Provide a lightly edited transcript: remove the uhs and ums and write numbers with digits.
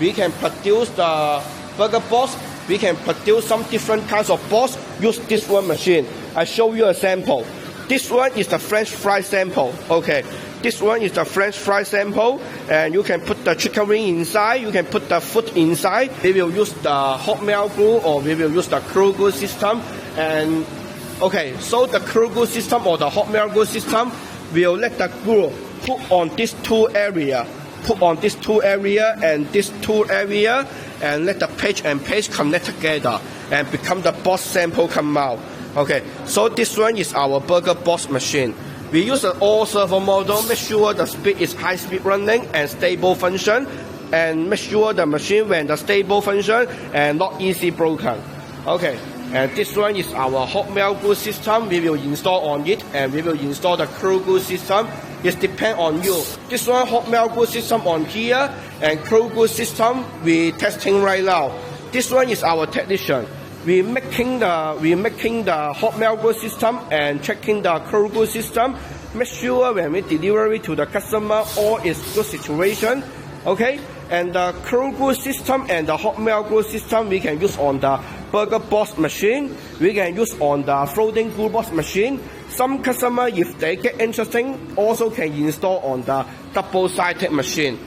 we can produce the burger box. We can produce some different kinds of box. Use this one machine. I show you a sample. This one is the French fry sample. Okay. This one is the French fry sample, and you can put the chicken wing inside. You can put the food inside. We will use the hot melt glue, or we will use the cool glue system. And okay, so the cool glue system or the hot melt glue system will let the glue put on these two area, and this two area, and let the page and page connect together and become the box sample come out. Okay, so this one is our burger box machine. We use an all servo model, make sure the speed is high speed running and stable function, and make sure the machine when the stable function and not easy broken. Okay, and this one is our hot melt glue system. We will install on it, and we will install the cool glue system. It depends on you. This one hot melt glue system on here, and cool glue system we testing right now. This one is our technician. We making the hot melt glue system and checking the cool glue system. Make sure when we deliver it to the customer, all is good situation. Okay, and the cool glue system and the hot melt glue system we can use on the burger box machine. We can use on the floating glue box machine. Some customer, if they get interesting, also can install on the double-sided machine.